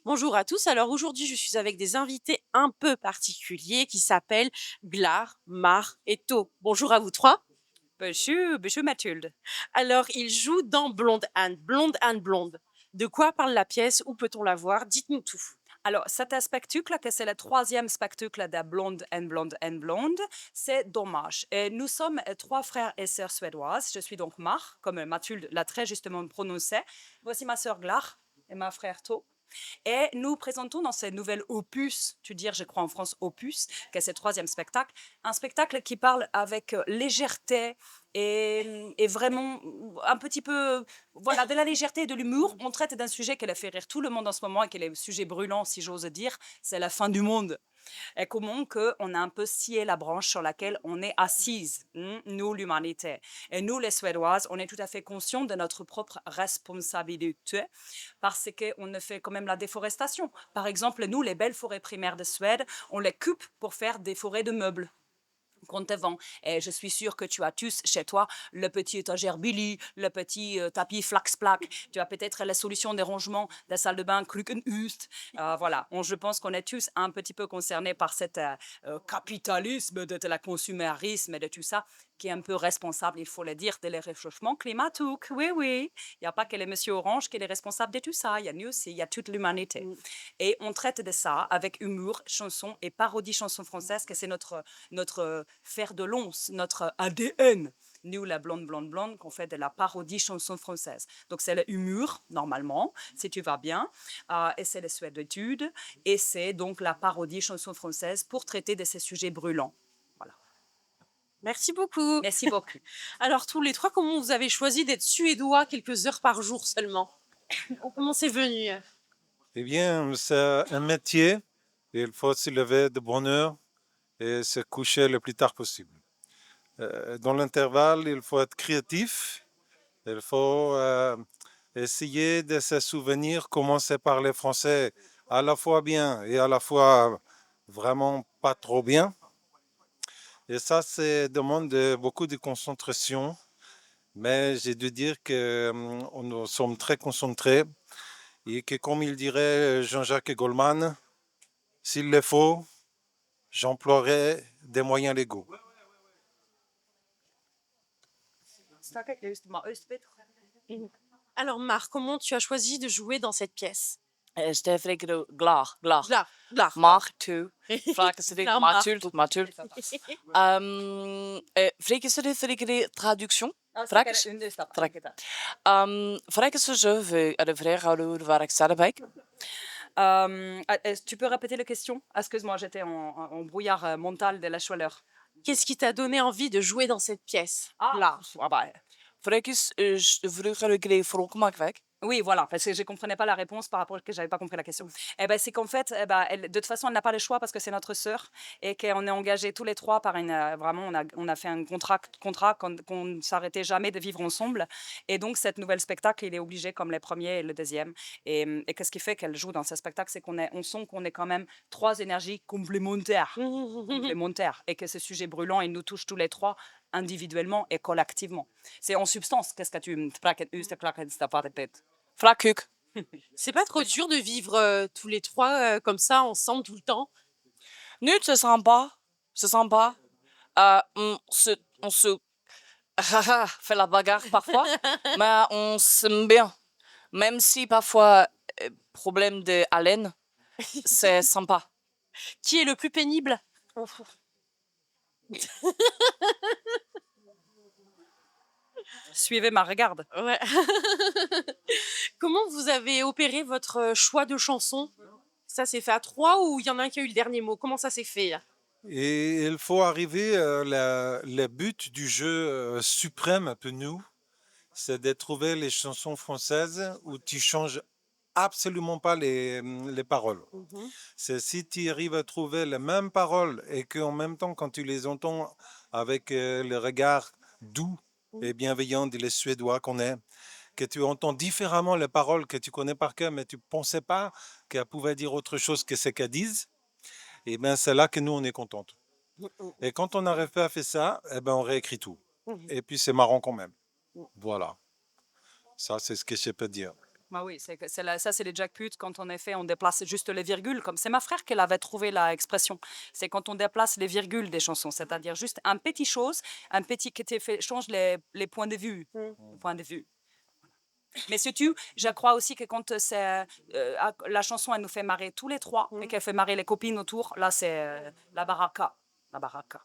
Bonjour à tous. Alors aujourd'hui, je suis avec des invités un peu particuliers qui s'appellent Glar, Mar et To. Bonjour à vous trois. Bonjour Mathilde. Alors, ils jouent dans Blonde Anne, Blonde Anne Blonde. De quoi parle la pièce? Où peut-on la voir? Dites-nous tout. Alors, cet spectacle, que c'est le troisième spectacle de Blonde and Blonde and Blonde, c'est dommage. Et nous sommes trois frères et sœurs suédoises. Je suis donc Mar, comme Mathilde l'a très justement prononcé. Voici ma sœur Glar et ma frère To. Et nous présentons dans ce nouvel opus, tu dis, je crois en France opus, que c'est le troisième spectacle, un spectacle qui parle avec légèreté et vraiment un petit peu, voilà, de la légèreté et de l'humour. On traite d'un sujet qui a fait rire tout le monde en ce moment et qui est le sujet brûlant, si j'ose dire, c'est la fin du monde. Et comment que on a un peu scié la branche sur laquelle on est assise, nous l'humanité. Et nous les Suédoises, on est tout à fait conscients de notre propre responsabilité parce qu'on ne fait quand même la déforestation. Par exemple, nous, les belles forêts primaires de Suède, on les coupe pour faire des forêts de meubles qu'on te vend. Et je suis sûre que tu as tous chez toi le petit étagère Billy, le petit tapis Flax-Plaque. Tu as peut-être la solution des rangements de la salle de bain Krukenhust. Voilà, je pense qu'on est tous un petit peu concernés par cet capitalisme, de la consumérisme et de tout ça, qui est un peu responsable, il faut le dire, de les réchauffements climatiques. Oui, oui. Il n'y a pas que les monsieur Orange qui est responsable de tout ça. Il y a nous aussi, il y a toute l'humanité. Et on traite de ça avec humour, chansons et parodie chansons françaises, que c'est notre fer de lance, notre ADN. Nous, la blonde, blonde, blonde, qu'on fait de la parodie chanson française. Donc, c'est le humour, normalement, si tu vas bien, et c'est les suédoïtudes, et c'est donc la parodie chanson française pour traiter de ces sujets brûlants. Voilà. Merci beaucoup. Merci beaucoup. Alors tous les trois, comment vous avez choisi d'être suédois quelques heures par jour seulement? Comment c'est venu? Eh bien, c'est un métier. Il faut se lever de bonne heure et se coucher le plus tard possible. Dans l'intervalle, il faut être créatif. Il faut essayer de se souvenir comment c'est parler français à la fois bien et à la fois vraiment pas trop bien. Et ça, ça demande beaucoup de concentration. Mais j'ai dû dire que nous sommes très concentrés et que, comme il dirait Jean-Jacques Goldman, s'il le faut, j'emploierai des moyens légaux. Alors Mar, comment tu as choisi de jouer dans cette pièce? Stefrik Glar, Glar. Glar, Glar. Mar tu. Fragezeichen, Glar, Mar. Mathilde, Mathilde. Fragezeichen, traduction. Fragezeichen, de vraag waar ik zelf bij. Tu peux répéter la question? Excuse-moi, j'étais en brouillard mental de la chaleur. Qu'est-ce qui t'a donné envie de jouer dans cette pièce? Ah, Fragezeichen, oui, voilà, parce que je ne comprenais pas la réponse par rapport à que je n'avais pas compris la question. Eh ben, c'est qu'en fait, de toute façon, elle n'a pas le choix parce que c'est notre sœur et qu'on est engagés tous les trois par une. Vraiment, on a fait un contrat qu'on ne s'arrêtait jamais de vivre ensemble. Et donc, cette nouvelle spectacle, il est obligé comme les premiers et le deuxième. Et qu'est-ce qui fait qu'elle joue dans ce spectacle? C'est on sent qu'on est quand même trois énergies complémentaires. Complémentaires. Et que ce sujet brûlant, il nous touche tous les trois individuellement et collectivement. C'est en substance, qu'est-ce que tu... Frakuk. C'est pas trop dur de vivre tous les trois comme ça, ensemble, tout le temps? Nu, c'est sympa. C'est sympa. On se fait la bagarre parfois, mais on s'aime bien. Même si parfois, problème de haleine, c'est sympa. Qui est le plus pénible? Suivez ma regarde. Ouais. Comment vous avez opéré votre choix de chanson? Ça s'est fait à trois ou il y en a un qui a eu le dernier mot? Comment ça s'est fait? Et il faut arriver, le but du jeu suprême pour nous, c'est de trouver les chansons françaises où tu changes absolument pas les paroles. C'est si tu arrives à trouver les mêmes paroles et qu'en même temps, quand tu les entends avec le regard doux et bienveillant des Suédois qu'on est, que tu entends différemment les paroles que tu connais par cœur, mais tu ne pensais pas qu'elles pouvaient dire autre chose que ce qu'elles disent, et bien c'est là que nous, on est contente. Et quand on arrive à faire ça, eh ben, on réécrit tout. Et puis c'est marrant quand même. Voilà. Ça, c'est ce que je peux dire. Ah oui, ça, c'est les jackpots quand en effet on déplace juste les virgules. Comme c'est ma frère qui avait trouvé l'expression. C'est quand on déplace les virgules des chansons, c'est-à-dire juste un petit chose, un petit qui te fait change les points de vue. Points de vue. Mais surtout, je crois aussi que quand la chanson elle nous fait marrer tous les trois et qu'elle fait marrer les copines autour, là c'est la baraka. La baraka.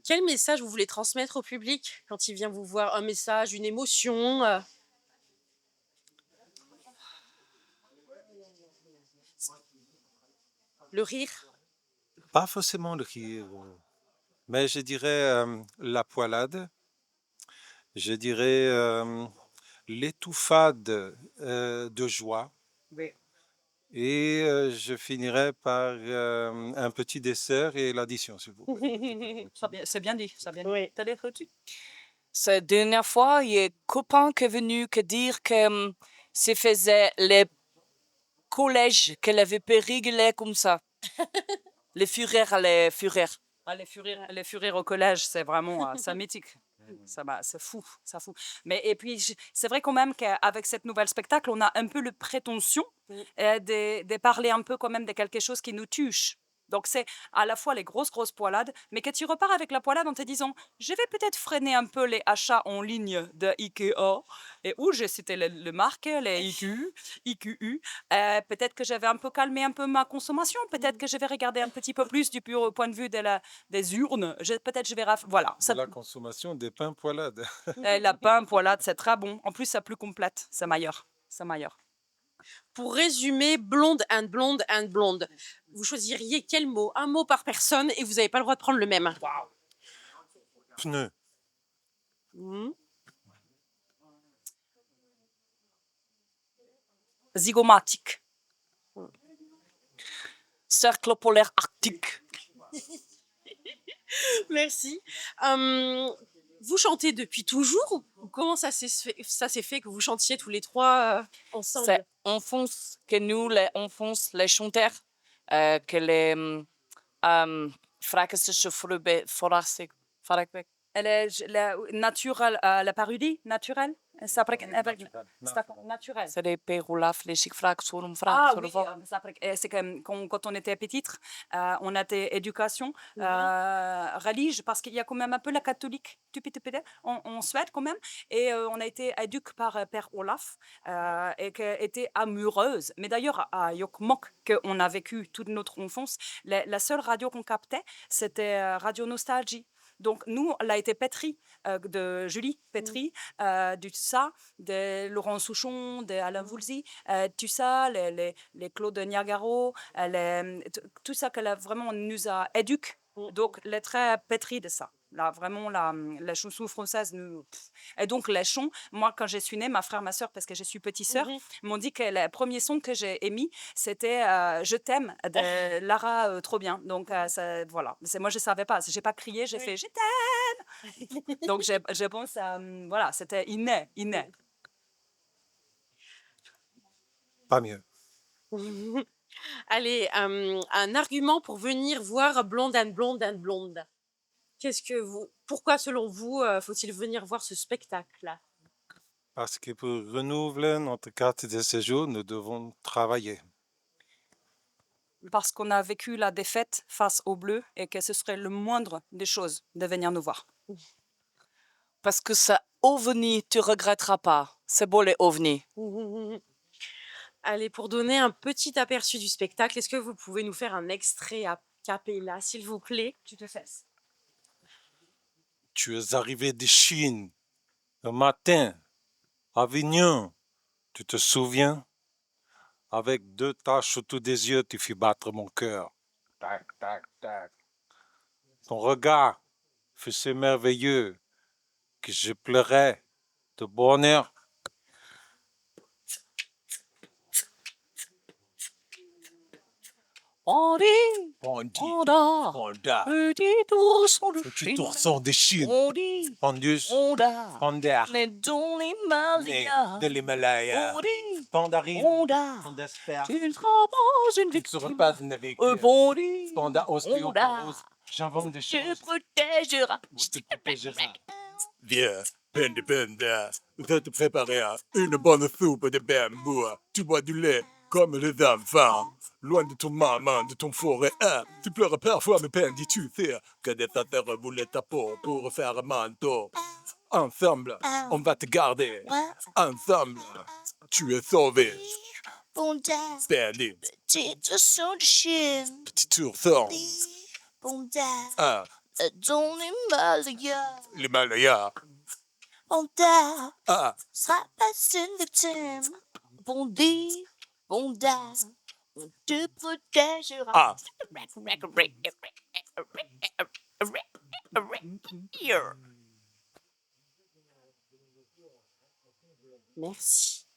Quel message vous voulez transmettre au public quand il vient vous voir? Un message, une émotion le rire? Pas forcément le rire, mais je dirais la poilade, je dirais l'étouffade de joie. Oui. Et je finirai par un petit dessert et l'addition, s'il vous plaît. C'est bien dit, ça bien dit. Oui. T'as l'air reçu. Cette dernière fois, il y a un copain qui est venu que dire que se faisait les collèges qu'elle avait périgué comme ça. Les fureurs. Ah, les furets au collège, c'est vraiment c'est mythique. C'est fou, ça fou. Mais et puis c'est vrai quand même qu'avec cette nouvelle spectacle, on a un peu le prétention de parler un peu quand même de quelque chose qui nous touche. Donc c'est à la fois les grosses poilades, mais que tu repars avec la poilade en te disant, je vais peut-être freiner un peu les achats en ligne de Ikea, et où j'ai cité le marque, les IQU. Peut-être que j'avais un peu calmé un peu ma consommation, peut-être que je vais regarder un petit peu plus du pur point de vue des urnes. Peut-être je vais... Voilà. Ça, La consommation des pains poilades. la pain, poilade, c'est très bon. En plus, c'est plus complète. C'est meilleur. C'est meilleur. Pour résumer, blonde and blonde and blonde, vous choisiriez quel mot? Un mot par personne et vous n'avez pas le droit de prendre le même. Pneu. Zygomatique. Cercle polaire arctique. Merci. Vous chantez depuis toujours ou comment ça s'est fait que vous chantiez tous les trois ensemble? C'est enfance que nous, les chanteurs, que les frakische Elle est naturelle, la parodie naturelle. Naturel. C'est des pérolaf, les chic fracs, sur un Ah frac, oui, c'est que quand on était petite, on a été éducation religieuse parce qu'il y a quand même un peu la catholique en Suède quand même et on a été éduqué par Père Olaf et qui était amoureuse. Mais d'ailleurs à Jokkmokk qu'on a vécu toute notre enfance, la seule radio qu'on captait c'était Radio Nostalgie. Donc, nous, elle a été pétrie de Julie Pétri, du ça, de Laurent Souchon, de Alain Voulzy, tout ça, les Claude Niagaro, tout ça qu'elle a vraiment nous a éduqués. Donc, elle est très pétrie de ça. Là, vraiment, la chanson française. Et donc, les chants, moi, quand je suis née, ma frère, ma soeur, parce que je suis petite sœur, m'ont dit que le premier son que j'ai émis, c'était Je t'aime de Lara Trop bien. Donc, voilà. Moi, je ne savais pas. Je n'ai pas crié, j'ai fait Je t'aime. Donc, je pense, voilà, c'était inné. Pas mieux. Allez, un argument pour venir voir Blonde and Blonde and Blonde. Pourquoi, selon vous, faut-il venir voir ce spectacle-là? Parce que pour renouveler notre carte de séjour, nous devons travailler. Parce qu'on a vécu la défaite face aux Bleus et que ce serait le moindre des choses de venir nous voir. Parce que ça ovni, tu regretteras pas. C'est beau les ovnis. Allez, pour donner un petit aperçu du spectacle, est-ce que vous pouvez nous faire un extrait a cappella, s'il vous plaît? Tu te fais. Tu es arrivé de Chine un matin, à Avignon, tu te souviens? Avec 2 taches autour des yeux, tu fis battre mon cœur. Tac, tac, tac. Ton regard fut si merveilleux que je pleurais de bonheur. Bandit, Honda, petit ourson de Petit Chine. ourson de Chine. Bandit, Pandus, Honda, Panda, les dans l'Himalaya. de l'Himalaya. Bandit, Pandarine, Honda, Pandasper. tu ne seras pas une Tu ne seras victime. pas une victime. Bandit, Panda, Honda, osteoporose. J'invente des tu choses. protégeras. Je te protégerai. Vieux. Panda, panda, je vais te préparer une bonne soupe de bambou. Tu bois du lait comme les enfants. Loin de ton maman, de ton forêt. Tu pleures parfois, mais Pandy, tu sais que des chasseurs voulaient ta peau pour faire un manteau. Ensemble, on va te garder. Ensemble, tu es sauvé. Bonda, Pandy, petite ourson de chien. petit ourson. Bonda, dans l'Himalaya. L'Himalaya. Bonda, Ah, sera pas une victime. Bondi, Bonda, on te protégera. ah. Merci.